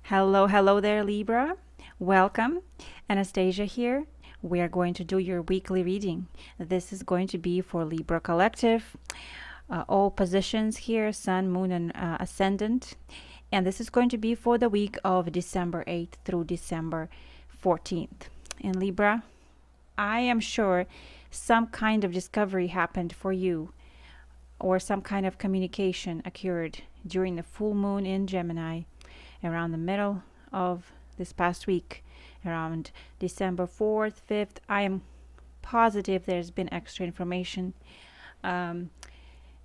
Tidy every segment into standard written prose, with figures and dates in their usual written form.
Hello, hello there, Libra. Welcome. Anastasia here. We are going to do your weekly reading. This is going to be for Libra Collective. All positions here, Sun, Moon, and Ascendant. And this is going to be for the week of December 8th through December 14th. And Libra, I am sure some kind of discovery happened for you, or some kind of communication occurred during the full moon in Gemini around the middle of this past week, around December 4th, 5th. I am positive there's been extra information. And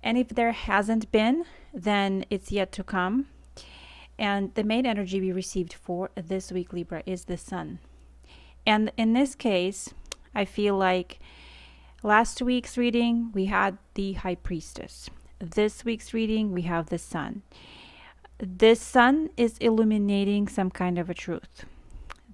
if there hasn't been, then it's yet to come. And the main energy we received for this week, Libra, is the Sun. And in this case, I feel like last week's reading, we had the High Priestess. This week's reading, we have the Sun. This Sun is illuminating some kind of a truth.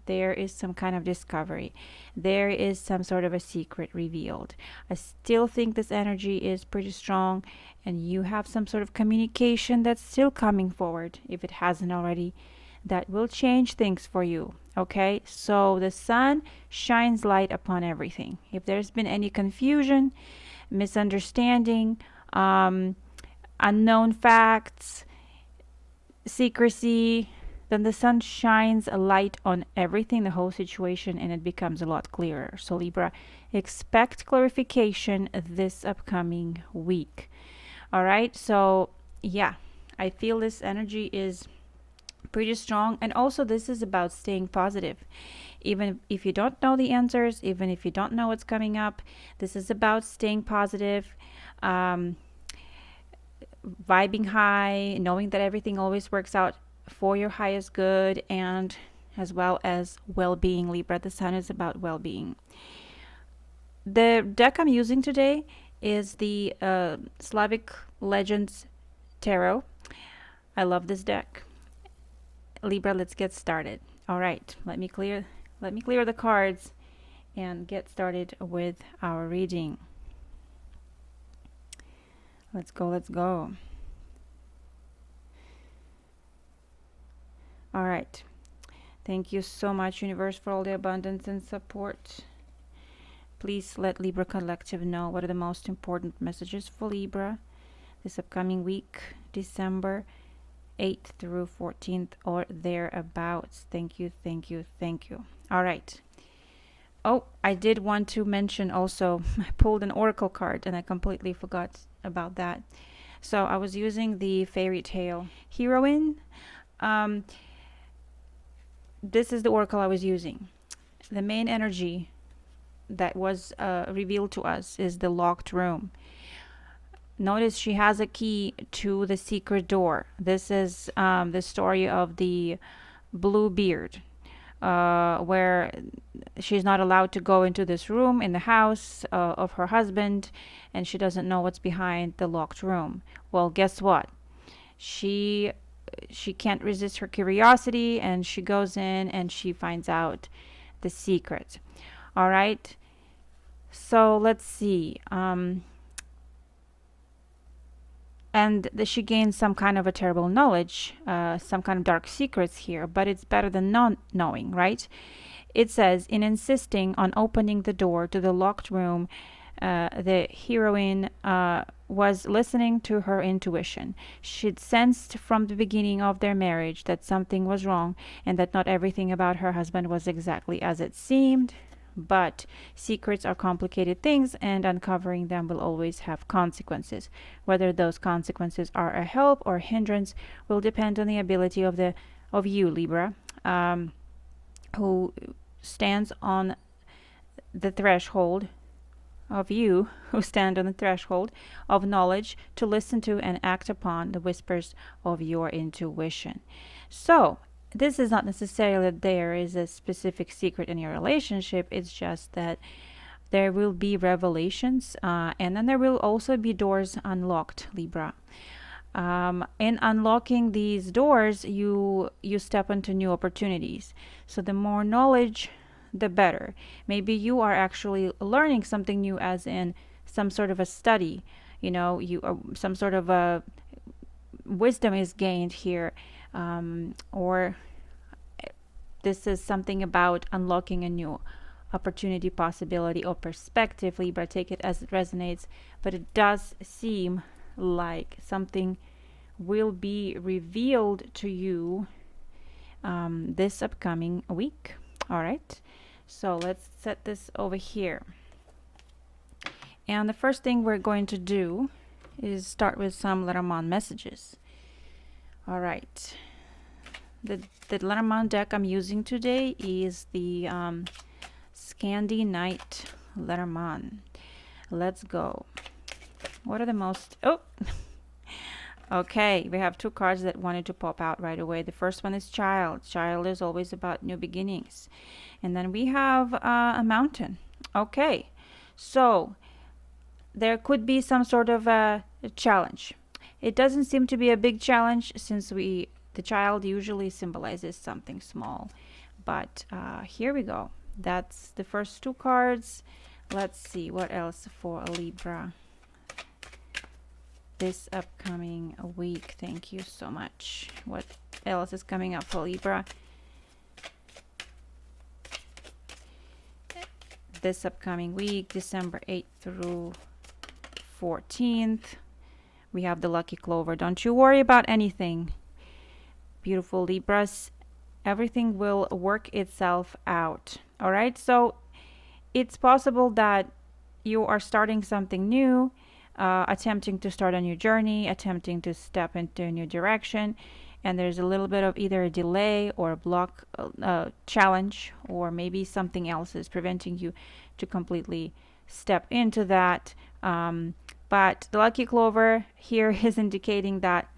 There is some kind of discovery. There is some sort of a secret revealed. I still think this energy is pretty strong, and you have some sort of communication that's still coming forward, if it hasn't already, that will change things for you. Okay, so the Sun shines light upon everything. If there's been any confusion, misunderstanding, unknown facts, secrecy, then the Sun shines a light on everything, the whole situation, and it becomes a lot clearer. So Libra, expect clarification this upcoming week. All right, so yeah, I feel this energy is pretty strong, and also this is about staying positive. Even if you don't know the answers, even if you don't know what's coming up, this is about staying positive, vibing high, knowing that everything always works out for your highest good, and as well as well-being. Libra, the Sun is about well-being. The deck I'm using today is the Slavic Legends Tarot. I love this deck. Libra, let's get started. All right, let me clear the cards and get started with our reading. Let's go. All right. Thank you so much, Universe, for all the abundance and support. Please let Libra Collective know what are the most important messages for Libra this upcoming week, December 8th through 14th or thereabouts. Thank you. All right. Oh, I did want to mention also, I pulled an oracle card and I completely forgot about that. So I was using the Fairytale Heroine. This is the oracle I was using. The main energy that was revealed to us is the locked room. Notice she has a key to the secret door. This is the story of the blue beard, where she's not allowed to go into this room in the house of her husband, and she doesn't know what's behind the locked room. Well, guess what? She can't resist her curiosity, and she goes in and she finds out the secret. All right, so let's see. And she gains some kind of a terrible knowledge, some kind of dark secrets here, but it's better than not knowing, right? It says, in insisting on opening the door to the locked room, the heroine was listening to her intuition. She'd sensed from the beginning of their marriage that something was wrong, and that not everything about her husband was exactly as it seemed. But secrets are complicated things, and uncovering them will always have consequences. Whether those consequences are a help or hindrance will depend on the ability of you, Libra, who stands on the threshold of you who stand on the threshold of knowledge to listen to and act upon the whispers of your intuition. So this is not necessarily that there is a specific secret in your relationship. It's just that there will be revelations, and then there will also be doors unlocked, Libra. In unlocking these doors, you step into new opportunities. So the more knowledge, the better. Maybe you are actually learning something new, as in some sort of a study. Some sort of a wisdom is gained here, or this is something about unlocking a new opportunity, possibility, or perspective. Libra, take it as it resonates, but it does seem like something will be revealed to you this upcoming week. All right, so let's set this over here. And the first thing we're going to do is start with some Lenormand messages. All right, the Lenormand deck I'm using today is the Scandi Night Lenormand. Let's go. What are the most... Oh! Okay, we have two cards that wanted to pop out right away. The first one is Child. Child is always about new beginnings. And then we have a Mountain. Okay, so there could be some sort of a challenge. It doesn't seem to be a big challenge since the Child usually symbolizes something small. But here we go. That's the first two cards. Let's see what else for a Libra this upcoming week. Thank you so much. What else is coming up for Libra this upcoming week, December 8th through 14th? We have the lucky clover. Don't you worry about anything, beautiful Libras. Everything will work itself out. All right, so it's possible that you are starting something new, attempting to start a new journey, attempting to step into a new direction, and there's a little bit of either a delay or a block, challenge, or maybe something else is preventing you to completely step into that. But the lucky clover here is indicating that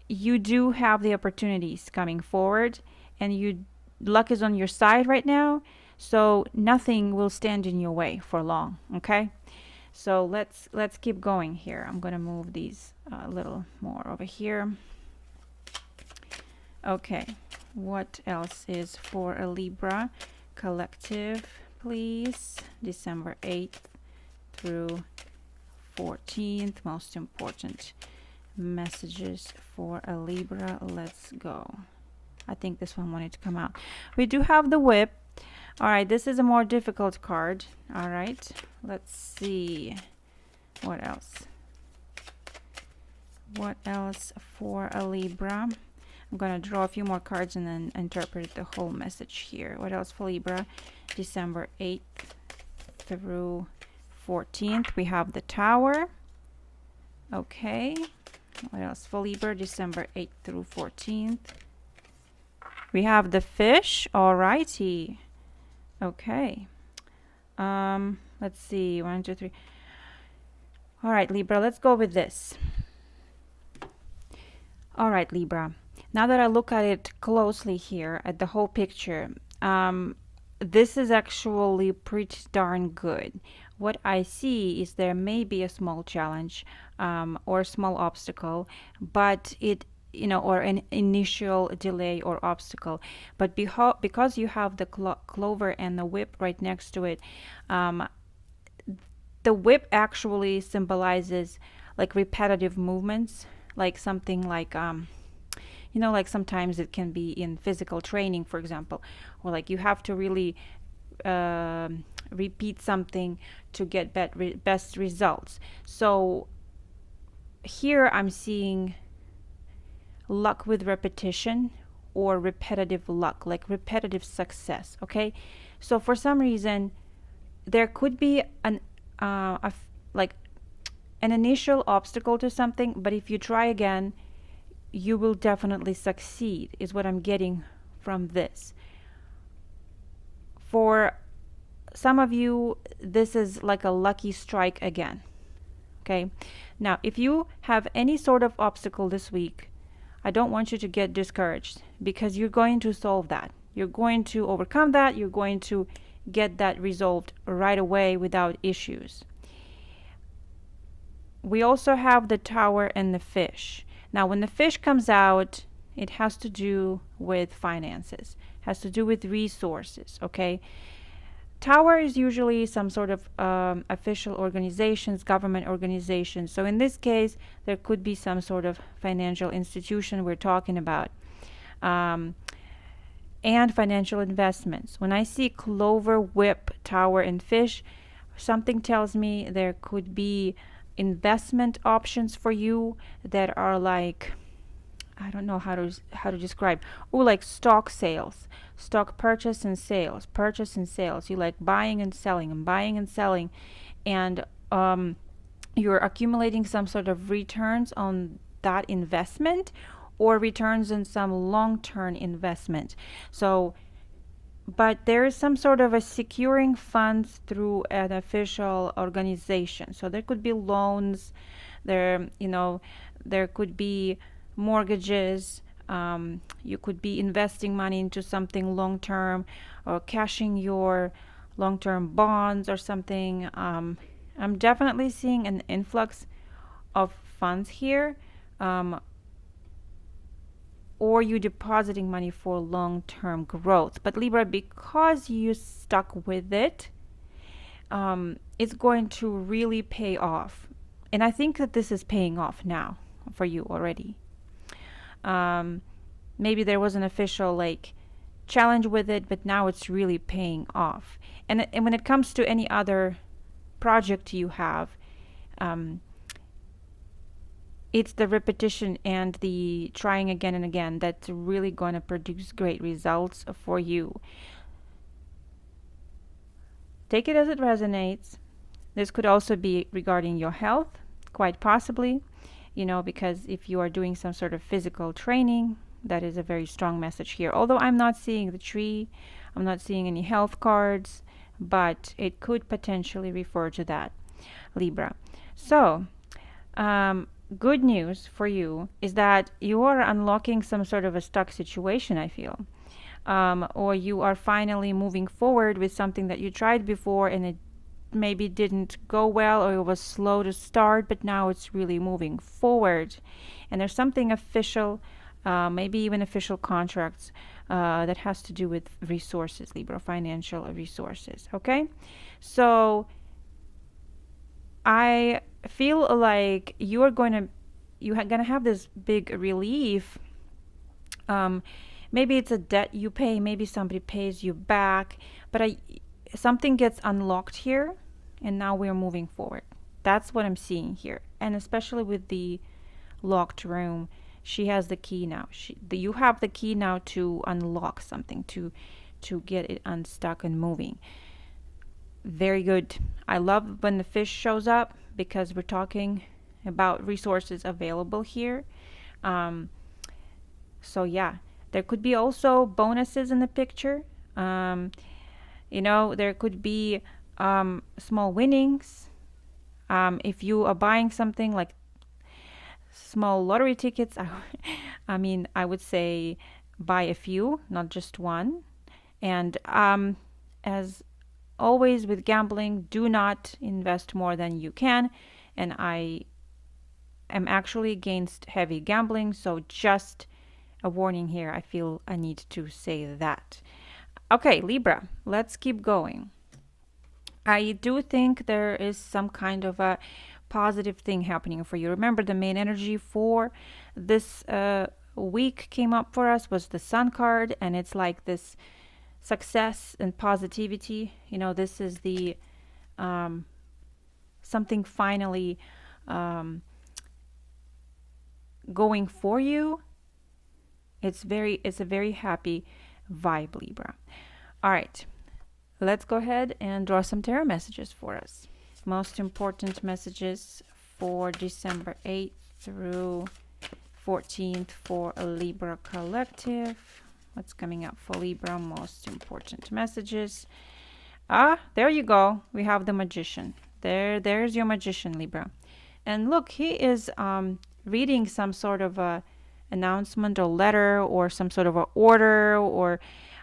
you do have the opportunities coming forward, and luck is on your side right now, so nothing will stand in your way for long. Okay, so let's keep going here. I'm gonna move these a little more over here. Okay, what else is for a Libra collective, please? December 8th through 14th, most important messages for a Libra. Let's go. I think this one wanted to come out. We do have the Whip. All right, this is a more difficult card. All right, let's see what else. What else for a Libra? I'm gonna draw a few more cards and then interpret the whole message here. What else for Libra? December 8th through 14th. We have the Tower. Okay. What else for Libra? December 8th through 14th. We have the Fish. Alrighty. Okay. Let's see. 1, 2, 3. All right, Libra. Let's go with this. All right, Libra. Now that I look at it closely here, at the whole picture, this is actually pretty darn good. What I see is there may be a small challenge or a small obstacle, but or an initial delay or obstacle. But because you have the clover and the Whip right next to it, the Whip actually symbolizes like repetitive movements, like something like like sometimes it can be in physical training, for example, or like you have to really repeat something to get best results. So here I'm seeing luck with repetition or repetitive luck, like repetitive success. Okay, so for some reason there could be an initial obstacle to something, but if you try again, you will definitely succeed, is what I'm getting from this. For some of you, this is like a lucky strike again. Okay, now if you have any sort of obstacle this week, I don't want you to get discouraged, because you're going to solve that. You're going to overcome that. You're going to get that resolved right away without issues. We also have the Tower and the Fish. Now, when the Fish comes out, it has to do with finances, has to do with resources, okay? Tower is usually some sort of official organizations, government organizations. So in this case, there could be some sort of financial institution we're talking about. and financial investments. When I see clover, whip, tower, and fish, something tells me there could be investment options for you that are like, I don't know how to describe. Or like stock sales, stock purchase and sales. You like buying and selling and buying and selling, and you're accumulating some sort of returns on that investment or returns in some long-term investment. So, but there is some sort of a securing funds through an official organization. So there could be loans, there could be mortgages. You could be investing money into something long term or cashing your long term bonds or something. I'm definitely seeing an influx of funds here. Or you depositing money for long-term growth. But Libra, because you stuck with it, it's going to really pay off. And I think that this is paying off now for you already. Maybe there was an official like challenge with it, but now it's really paying off. And when it comes to any other project you have, it's the repetition and the trying again and again that's really going to produce great results for you. Take it as it resonates. This could also be regarding your health, quite possibly, because if you are doing some sort of physical training, that is a very strong message here. Although I'm not seeing the tree, I'm not seeing any health cards, but it could potentially refer to that, Libra. So, good news for you is that you are unlocking some sort of a stuck situation, I feel. Or you are finally moving forward with something that you tried before and it maybe didn't go well or it was slow to start, but now it's really moving forward. And there's something official, maybe even official contracts that has to do with resources, Libra, financial resources. Okay? So I feel like you're gonna have this big relief. Maybe it's a debt you pay, maybe somebody pays you back, but something gets unlocked here, and now we're moving forward. That's what I'm seeing here, and especially with the locked room, she has the key now. You have the key now to unlock something, to get it unstuck and moving. Very good. I love when the fish shows up because we're talking about resources available here. So yeah, there could be also bonuses in the picture. There could be small winnings. If you are buying something like small lottery tickets, I would say buy a few, not just one. And as always with gambling, do not invest more than you can. And I am actually against heavy gambling, so just a warning here. I feel I need to say that. Okay, Libra, let's keep going. I do think there is some kind of a positive thing happening for you. Remember, the main energy for this week came up for us was the Sun card, and it's like this success and positivity. This is the something finally going for you. It's a very happy vibe, Libra. All right, let's go ahead and draw some tarot messages for us. Most important messages for December 8th through 14th for a Libra collective. What's coming up for Libra? Most important messages. There you go. We have the Magician. There's your Magician, Libra. And look, he is reading some sort of a announcement or letter or some sort of a order, or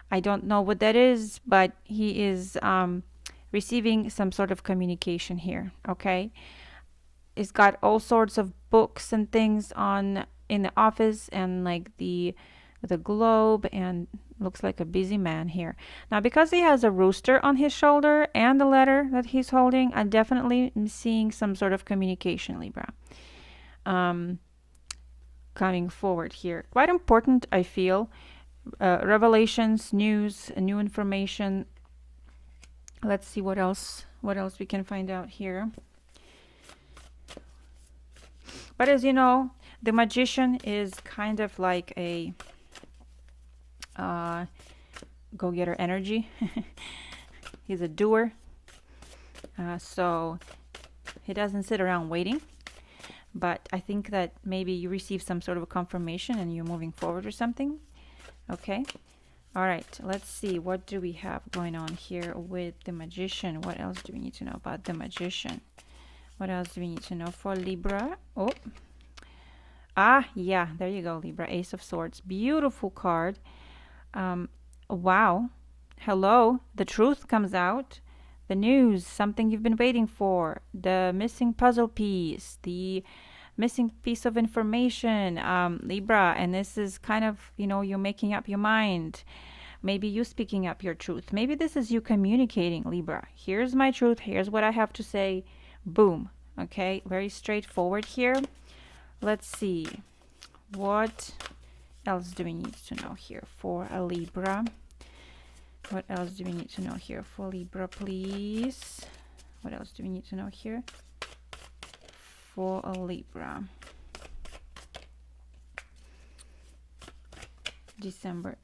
I don't know what that is, but he is receiving some sort of communication here. Okay, he's got all sorts of books and things in the office, and like the globe, and looks like a busy man here. Now, because he has a rooster on his shoulder and the letter that he's holding, I definitely am seeing some sort of communication, Libra. Coming forward here. Quite important, I feel, revelations, news, new information. Let's see what else we can find out here. But as you know, the magician is kind of like a go-getter energy. He's a doer. So he doesn't sit around waiting. But I think that maybe you receive some sort of a confirmation and you're moving forward or something. Okay. All right. Let's see. What do we have going on here with the magician? What else do we need to know about the magician? What else do we need to know for Libra? Oh. Yeah. There you go, Libra. Ace of Swords. Beautiful card. Wow. Hello. The truth comes out. The news, something you've been waiting for, the missing puzzle piece, the missing piece of information, Libra. And this is kind of, you're making up your mind. Maybe you speaking up your truth. Maybe this is you communicating, Libra. Here's my truth. Here's what I have to say. Boom. Okay. Very straightforward here. Let's see. What else do we need to know here for a Libra? What else do we need to know here for Libra, please? What else do we need to know here for a Libra? December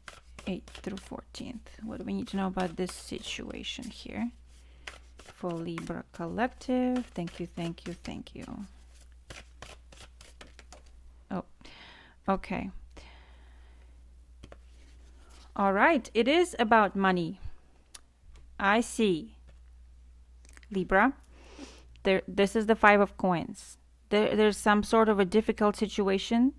8th through 14th. What do we need to know about this situation here for Libra Collective? Thank you, thank you, thank you. Oh, okay. All right, it is about money. I see. Libra, this is the Five of Coins. There's some sort of a difficult situation,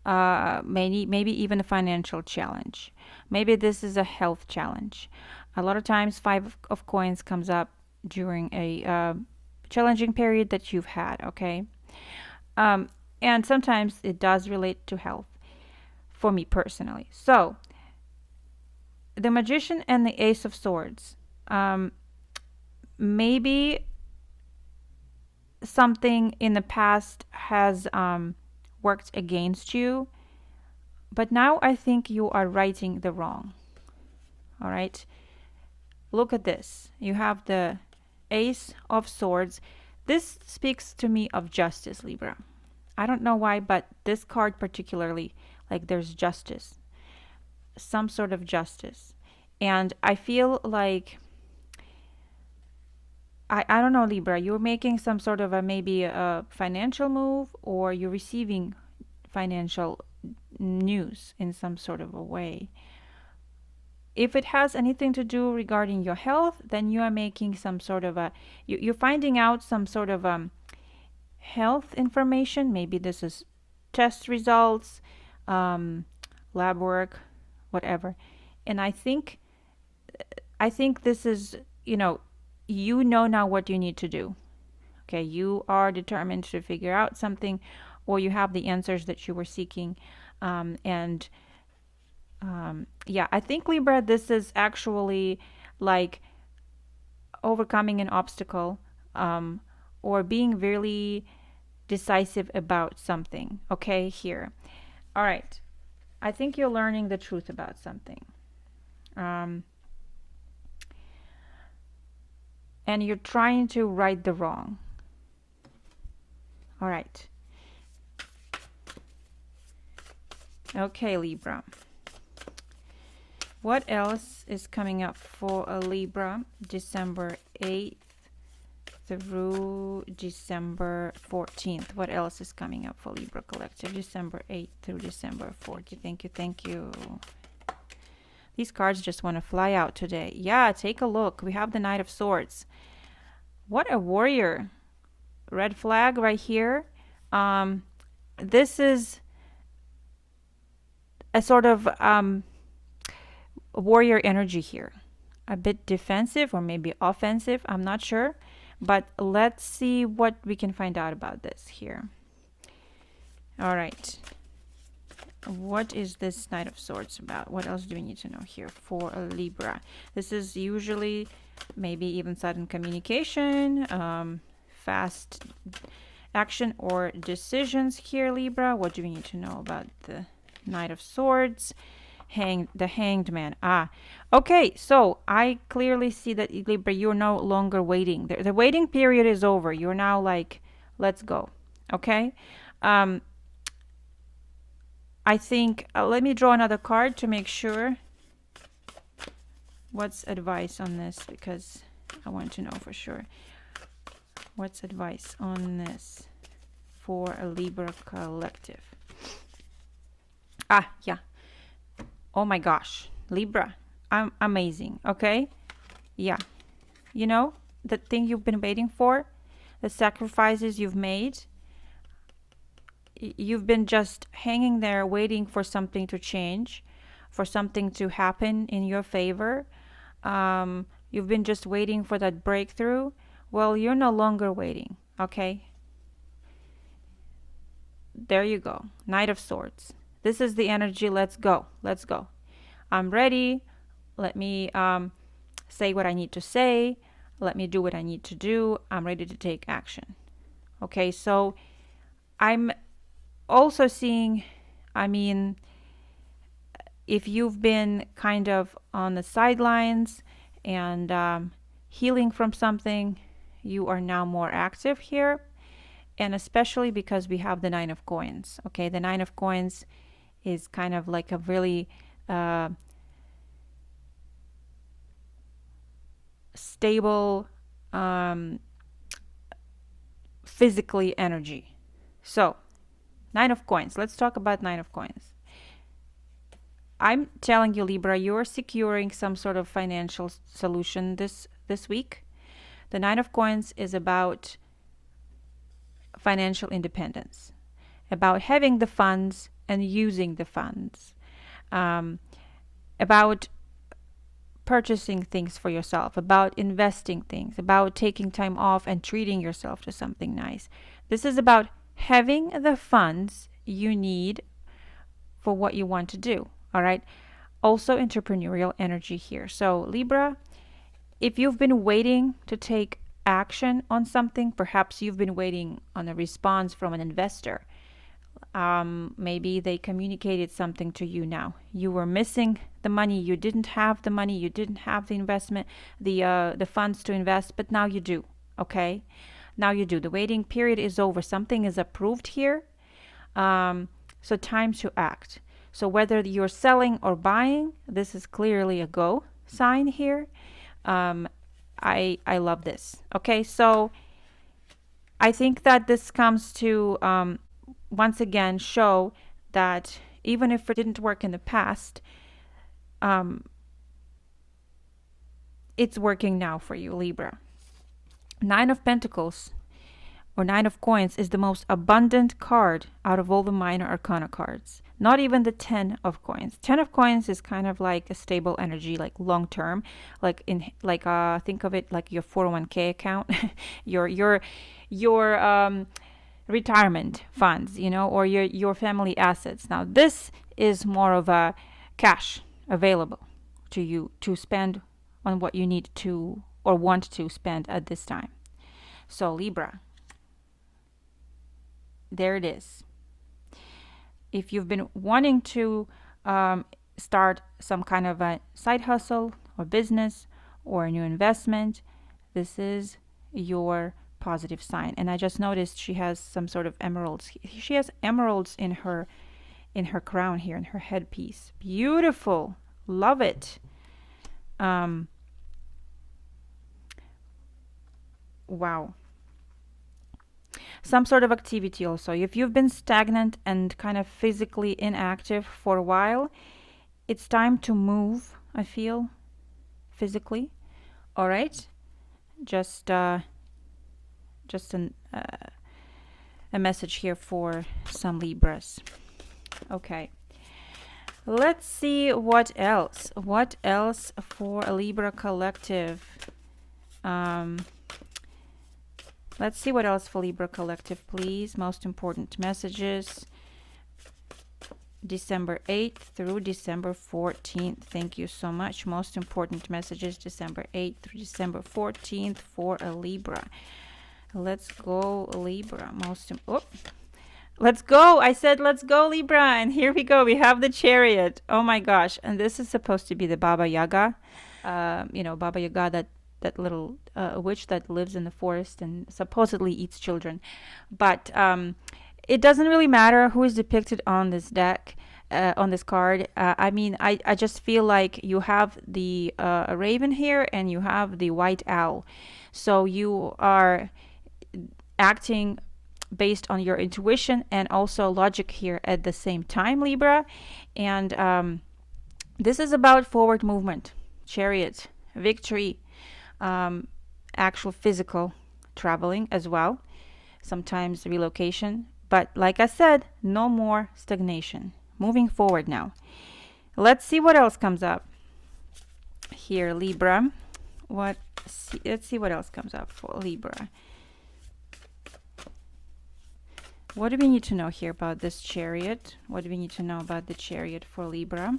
maybe even a financial challenge. Maybe this is a health challenge. A lot of times Five of Coins comes up during a challenging period that you've had, okay? And sometimes it does relate to health for me personally. So, the Magician and the Ace of Swords. Maybe something in the past has worked against you, but now I think you are righting the wrong. All right. Look at this. You have the Ace of Swords. This speaks to me of justice, Libra. I don't know why, but this card particularly, like there's justice. Some sort of justice. And I feel like I don't know, Libra, you're making some sort of maybe a financial move, or you're receiving financial news in some sort of a way. If it has anything to do regarding your health, then you are making some sort of you're finding out some sort of health information. Maybe this is test results, lab work, whatever. And I think this is, you know now what you need to do. Okay, you are determined to figure out something, or you have the answers that you were seeking. Yeah, I think, Libra, this is actually like overcoming an obstacle, or being really decisive about something. Okay, here. All right. I think you're learning the truth about something. And you're trying to right the wrong. All right. Okay, Libra. What else is coming up for a Libra? December 8th through December 14th. What else is coming up for Libra Collective? December 8th through December 14th. Thank you, thank you. These cards just want to fly out today. Yeah, take a look. We have the Knight of Swords. What a warrior. Red flag right here. This is a sort of warrior energy here. A bit defensive or maybe offensive. I'm not sure. But let's see what we can find out about this here. All right. What is this Knight of Swords about? What else do we need to know here for a Libra? This is usually maybe even sudden communication, fast action or decisions here, Libra. What do we need to know about the Knight of Swords? The Hanged Man. Okay, so I clearly see that, Libra, you're no longer waiting. The waiting period is over. You're now like, let's go. Okay. I think, let me draw another card to make sure. What's advice on this? Because I want to know for sure. What's advice on this for a Libra collective? Yeah. Oh my gosh, Libra, I'm amazing. Okay. Yeah. You know, the thing you've been waiting for, the sacrifices you've made, you've been just hanging there waiting for something to change, for something to happen in your favor. You've been just waiting for that breakthrough. Well, you're no longer waiting. Okay. There you go. Knight of Swords. This is the energy. Let's go. Let's go. I'm ready. Let me say what I need to say. Let me do what I need to do. I'm ready to take action. Okay, so I'm also seeing, if you've been kind of on the sidelines and healing from something, you are now more active here. And especially because we have the Nine of Coins. Okay, the Nine of Coins is kind of like a really stable, physically energy. So, Nine of Coins. Let's talk about Nine of Coins. I'm telling you, Libra, you're securing some sort of financial solution this week. The Nine of Coins is about financial independence, about having the funds and using the funds, about purchasing things for yourself, about investing things, about taking time off and treating yourself to something nice. This is about having the funds you need for what you want to do. All right. Also entrepreneurial energy here. So Libra, if you've been waiting to take action on something, perhaps you've been waiting on a response from an investor. Maybe they communicated something to you now. You were missing the money. You didn't have the money. You didn't have the investment, the funds to invest, but now you do. Okay. Now you do. The waiting period is over. Something is approved here. So time to act. So whether you're selling or buying, this is clearly a go sign here. I love this. Okay, so I think that this comes to once again show that even if it didn't work in the past, it's working now for you, Libra. Nine of Pentacles or Nine of Coins is the most abundant card out of all the minor arcana cards. Not even the 10 of Coins. 10 of Coins is kind of like a stable energy, like long term, think of it like your 401k account, your retirement funds, or your family assets. Now this is more of a cash available to you to spend on what you need to or want to spend at this time. So Libra, there it is. If you've been wanting to start some kind of a side hustle or business or a new investment, this is your positive sign. And I just noticed she has some sort of emeralds. She has emeralds in her crown here, in her headpiece. Beautiful. Love it. Wow. Some sort of activity also. If you've been stagnant and kind of physically inactive for a while, it's time to move, I feel, physically. All right? Just a message here for some Libras. Okay. Let's see what else. What else for a Libra collective? Let's see what else for Libra collective, please. Most important messages. December 8th through December 14th. Thank you so much. Most important messages, December 8th through December 14th for a Libra. Let's go, Libra. Let's go. I said, let's go, Libra. And here we go. We have the Chariot. Oh my gosh. And this is supposed to be the Baba Yaga. Baba Yaga, that little witch that lives in the forest and supposedly eats children. But it doesn't really matter who is depicted on this deck, on this card. I just feel like you have the raven here and you have the white owl. So you are acting based on your intuition and also logic here at the same time, Libra. And this is about forward movement, Chariot, victory, actual physical traveling as well, sometimes relocation. But like I said, no more stagnation. Moving forward now. Let's see what else comes up here, Libra. Let's see what else comes up for Libra. What do we need to know here about this Chariot? What do we need to know about the Chariot for Libra?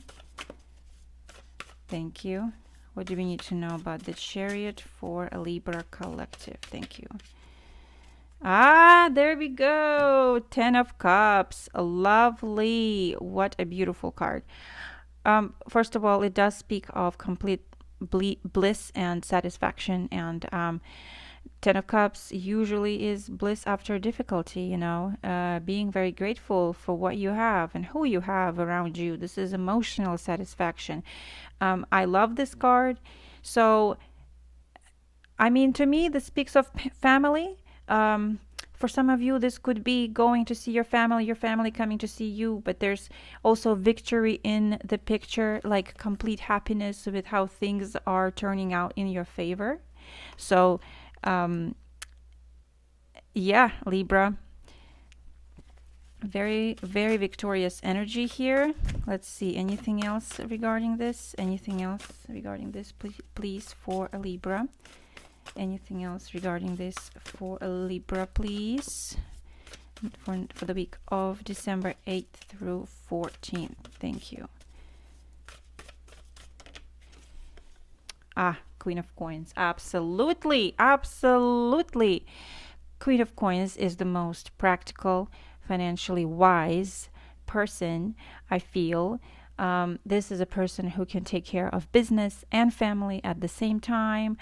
Thank you. What do we need to know about the Chariot for a Libra collective? Thank you. Ah, there we go. 10 of Cups. Lovely. What a beautiful card. First of all, it does speak of complete bliss and satisfaction. And 10 of Cups usually is bliss after difficulty, being very grateful for what you have and who you have around you. This is emotional satisfaction. I love this card. So, to me, this speaks of family. For some of you, this could be going to see your family coming to see you, but there's also victory in the picture, like complete happiness with how things are turning out in your favor. So, Libra, very, very victorious energy here. Let's see, anything else regarding this? Anything else regarding this, please, for a Libra? Anything else regarding this for a Libra, please? For the week of December 8th through 14th. Thank you. Queen of Coins. Absolutely. Absolutely. Queen of Coins is the most practical, financially wise person, I feel. This is a person who can take care of business and family at the same time.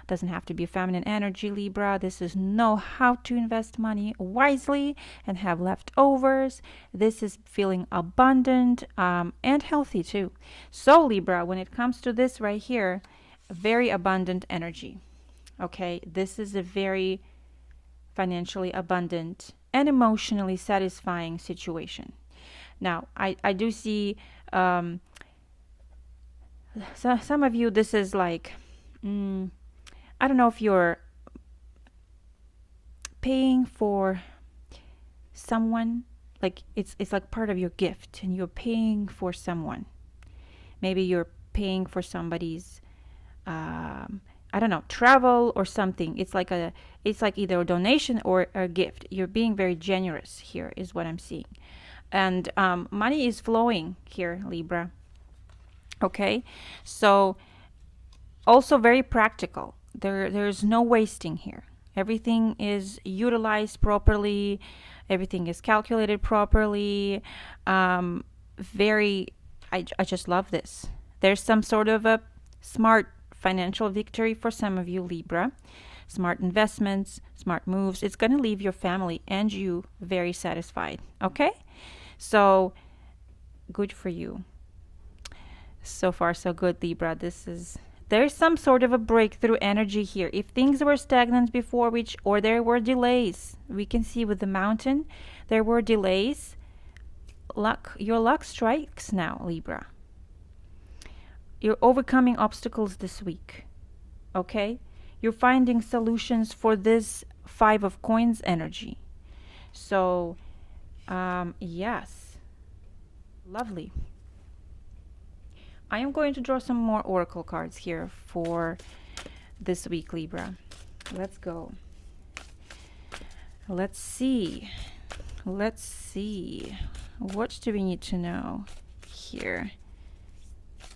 Doesn't have to be feminine energy, Libra. This is know how to invest money wisely and have leftovers. This is feeling abundant and healthy too. So Libra, when it comes to this right here, very abundant energy. Okay, this is a very financially abundant and emotionally satisfying situation. Now, I do see so some of you, this is like, I don't know if you're paying for someone, like it's like part of your gift and you're paying for someone. Maybe you're paying for somebody's I don't know, travel or something. It's like either a donation or a gift. You're being very generous here is what I'm seeing. And money is flowing here, Libra. Okay, so also very practical. There's no wasting here. Everything is utilized properly. Everything is calculated properly. I just love this. There's some sort of a smart financial victory for some of you, Libra. Smart investments, smart moves. It's going to leave your family and you very satisfied. Okay? So, good for you. So far, so good, Libra. There's some sort of a breakthrough energy here. If things were stagnant before, or there were delays, we can see with the mountain, there were delays. Your luck strikes now, Libra. You're overcoming obstacles this week. Okay? You're finding solutions for this 5 of Coins energy. So, yes. Lovely. I am going to draw some more oracle cards here for this week, Libra. Let's go. Let's see. What do we need to know here?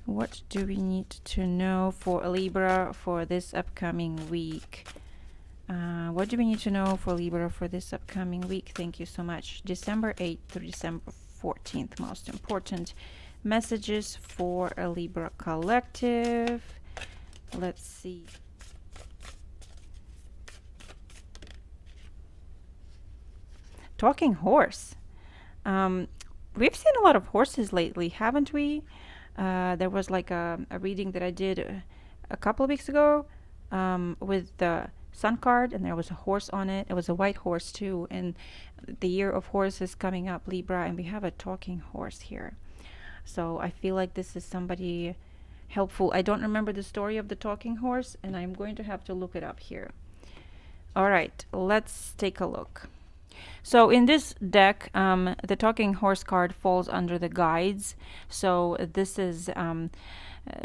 What do we need to know for Libra for this upcoming week? What do we need to know for Libra for this upcoming week? Thank you so much. December 8th through December 14th. Most important messages for a Libra collective. Let's see. Talking horse. We've seen a lot of horses lately, haven't we? There was like a reading that I did a couple of weeks ago with the Sun card, and there was a horse on it. It was a white horse too, and the year of horse is coming up, Libra, and we have a talking horse here. So I feel like this is somebody helpful. I don't remember the story of the talking horse, and I'm going to have to look it up here. All right, let's take a look. So in this deck, the talking horse card falls under the guides. So this is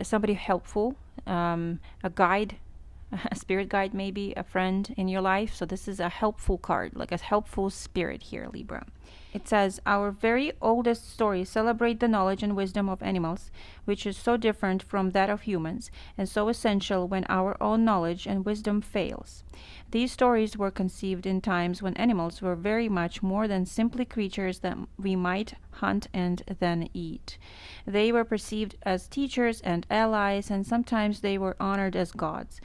somebody helpful, a guide, a spirit guide, maybe a friend in your life. So this is a helpful card, like a helpful spirit here, Libra. It says, our very oldest stories celebrate the knowledge and wisdom of animals, which is so different from that of humans, and so essential when our own knowledge and wisdom fails. These stories were conceived in times when animals were very much more than simply creatures that we might hunt and then eat. They were perceived as teachers and allies, and sometimes they were honored as gods.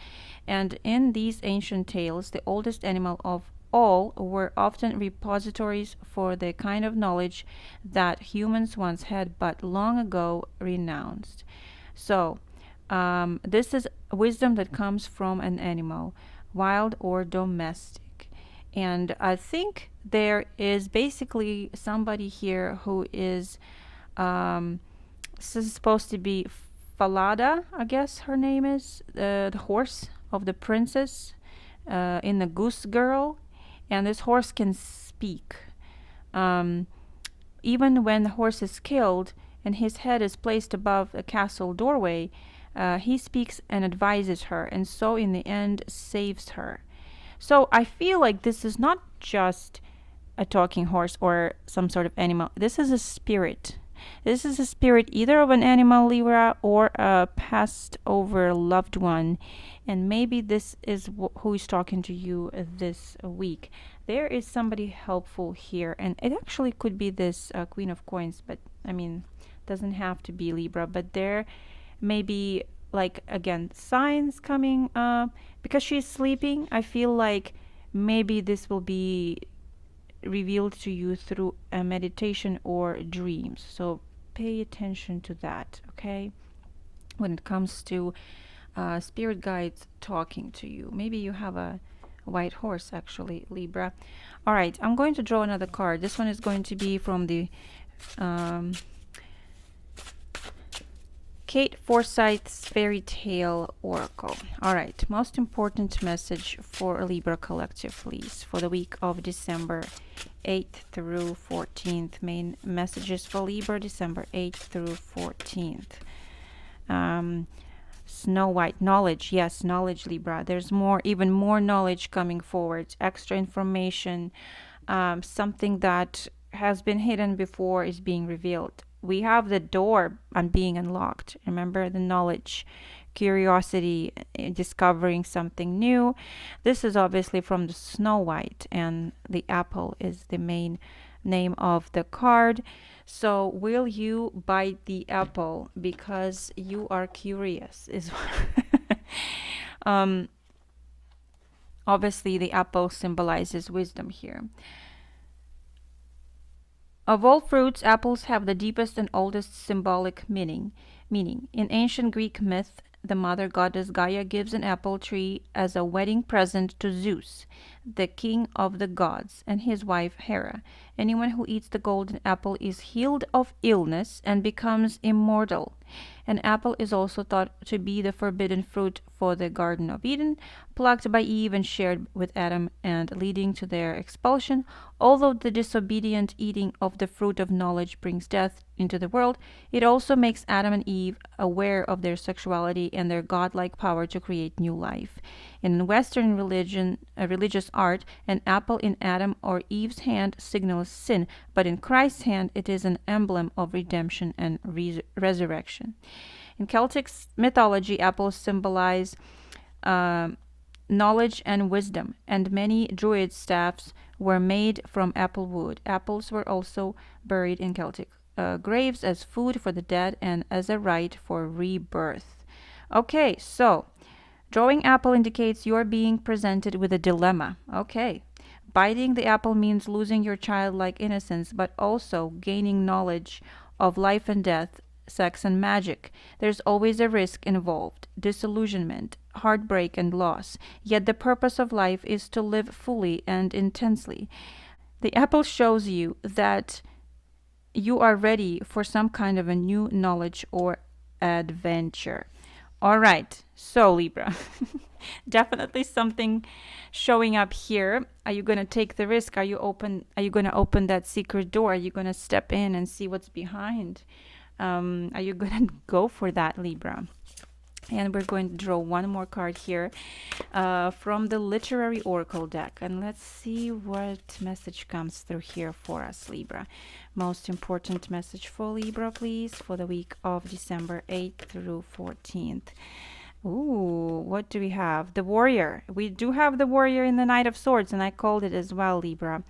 And in these ancient tales, the oldest animal of all were often repositories for the kind of knowledge that humans once had but long ago renounced. So, this is wisdom that comes from an animal, wild or domestic. And I think there is basically somebody here who is supposed to be Falada, I guess her name is, the horse of the princess in the Goose Girl. And this horse can speak. Even when the horse is killed and his head is placed above a castle doorway, he speaks and advises her, and so in the end saves her. So I feel like this is not just a talking horse or some sort of animal. This is a spirit. This is a spirit either of an animal, Libra, or a passed over loved one. And maybe this is who is talking to you this week. There is somebody helpful here. And it actually could be this Queen of Coins. But, I mean, doesn't have to be Libra. But there may be, like, again, signs coming. Because she's sleeping, I feel like maybe this will be revealed to you through a meditation or dreams. So pay attention to that, okay? When it comes to spirit guides talking to you. Maybe you have a white horse, actually, Libra. All right, I'm going to draw another card. This one is going to be from the Kate Forsyth's Fairytale Oracle. All right, most important message for a Libra collective, please, for the week of December 8th through 14th. Main messages for Libra, December 8th through 14th. Snow White, knowledge. Yes, knowledge, Libra. There's more, even more knowledge coming forward. Extra information. Something that has been hidden before is being revealed. We have the door being unlocked. Remember the knowledge, curiosity, discovering something new. This is obviously from the Snow White, and the apple is the main name of the card. So will you bite the apple because you are curious? Is obviously the apple symbolizes wisdom here. Of all fruits, apples have the deepest and oldest symbolic meaning. In ancient Greek myth, the mother goddess Gaia gives an apple tree as a wedding present to Zeus, the king of the gods, and his wife Hera. Anyone who eats the golden apple is healed of illness and becomes immortal. An apple is also thought to be the forbidden fruit for the Garden of Eden, plucked by Eve and shared with Adam and leading to their expulsion. Although the disobedient eating of the fruit of knowledge brings death into the world, it also makes Adam and Eve aware of their sexuality and their godlike power to create new life. In Western religious art, an apple in Adam or Eve's hand signals sin, but in Christ's hand it is an emblem of redemption and resurrection. In Celtic mythology, apples symbolize knowledge and wisdom, and many druid staffs were made from apple wood. Apples were also buried in Celtic graves as food for the dead and as a rite for rebirth. Okay, so drawing apple indicates you're being presented with a dilemma. Okay. Biting the apple means losing your childlike innocence, but also gaining knowledge of life and death, sex and magic. There's always a risk involved, disillusionment, heartbreak, and loss. Yet the purpose of life is to live fully and intensely. The apple shows you that you are ready for some kind of a new knowledge or adventure. All right, so Libra, definitely something showing up here. Are you going to take the risk? Are you going to open that secret door? Are you going to step in and see what's behind? Are you going to go for that, Libra? And we're going to draw one more card here from the Literary Oracle deck. And let's see what message comes through here for us, Libra. Most important message for Libra, please, for the week of December 8th through 14th. Ooh, what do we have? The Warrior. We do have the Warrior in the Knight of Swords, and I called it as well, Libra.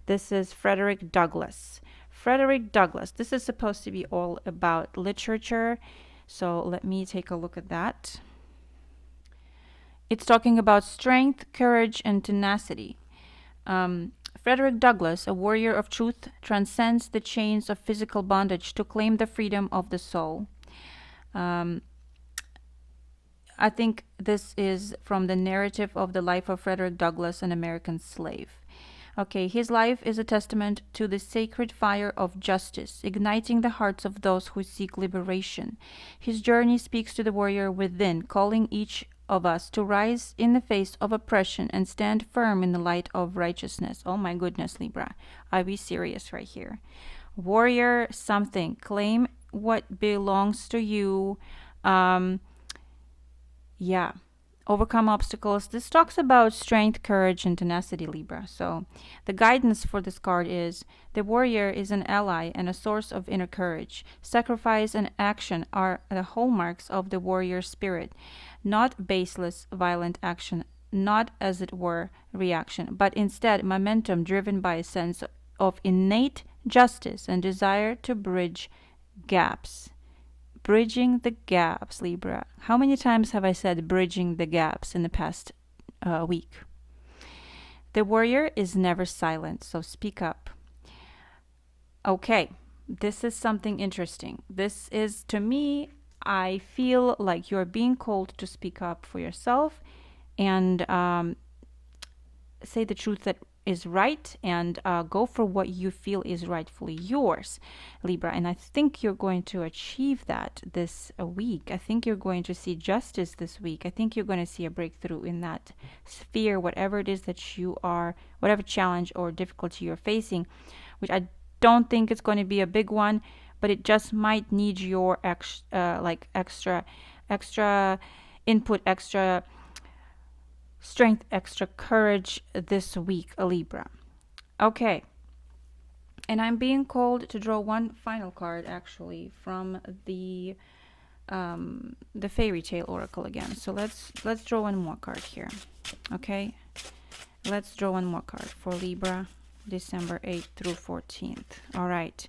This is Frederick Douglass. Frederick Douglass. This is supposed to be all about literature. So let me take a look at that. It's talking about strength, courage, and tenacity. Frederick Douglass, a warrior of truth, transcends the chains of physical bondage to claim the freedom of the soul. I think this is from the narrative of the life of Frederick Douglass, an American slave. Okay, his life is a testament to the sacred fire of justice, igniting the hearts of those who seek liberation. His journey speaks to the warrior within, calling each of us to rise in the face of oppression and stand firm in the light of righteousness. Oh my goodness, Libra. Are we serious right here? Warrior something. Claim what belongs to you. Yeah. Overcome obstacles. This talks about strength, courage, and tenacity, Libra. So the guidance for this card is the warrior is an ally and a source of inner courage. Sacrifice and action are the hallmarks of the warrior spirit, not baseless, violent action, not, as it were, reaction, but instead momentum driven by a sense of innate justice and desire to bridge gaps. Bridging the gaps, Libra. How many times have I said bridging the gaps in the past week? The warrior is never silent, so speak up. Okay, this is something interesting. This is, to me, I feel like you're being called to speak up for yourself and say the truth that is right and go for what you feel is rightfully yours, Libra. And I think you're going to achieve that this week. I think you're going to see justice this week. I think you're going to see a breakthrough in that sphere, whatever it is that you are, whatever challenge or difficulty you're facing, which I don't think it's going to be a big one, but it just might need your extra input, extra strength, extra courage this week, a Libra. Okay. And I'm being called to draw one final card, actually, from the Fairytale Oracle again. So let's draw one more card here. Okay. Let's draw one more card for Libra, December 8th through 14th. All right.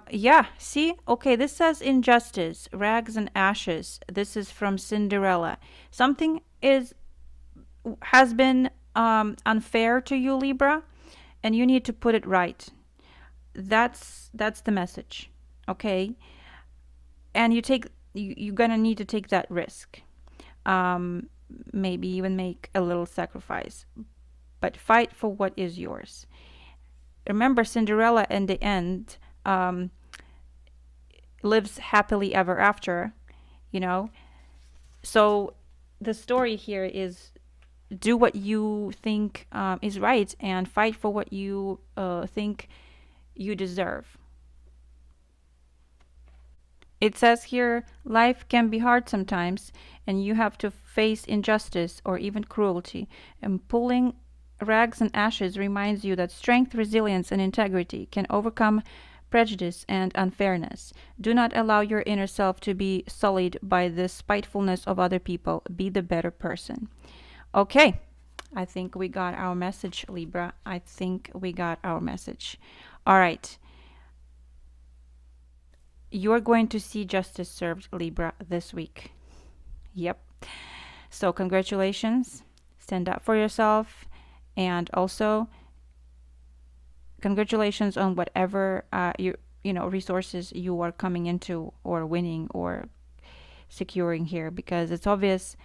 Yeah, see? Okay, this says injustice, rags and ashes. This is from Cinderella. Something has been unfair to you, Libra, and you need to put it right. That's the message. Okay? And you're gonna need to take that risk. Maybe even make a little sacrifice. But fight for what is yours. Remember, Cinderella in the end lives happily ever after, you know. So the story here is do what you think is right and fight for what you think you deserve. It says here, life can be hard sometimes, and you have to face injustice or even cruelty. And pulling rags and ashes reminds you that strength, resilience, and integrity can overcome prejudice, and unfairness. Do not allow your inner self to be sullied by the spitefulness of other people. Be the better person. Okay, I think we got our message, Libra. I think we got our message. All right. You're going to see justice served, Libra, this week. Yep. So congratulations. Stand up for yourself. And also, congratulations on whatever resources you are coming into or winning or securing here, because it's obvious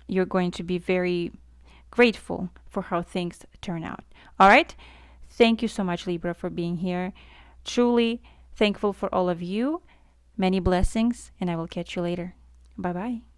you're going to be very grateful for how things turn out. All right. Thank you so much, Libra, for being here. Truly thankful for all of you. Many blessings, and I will catch you later. Bye bye.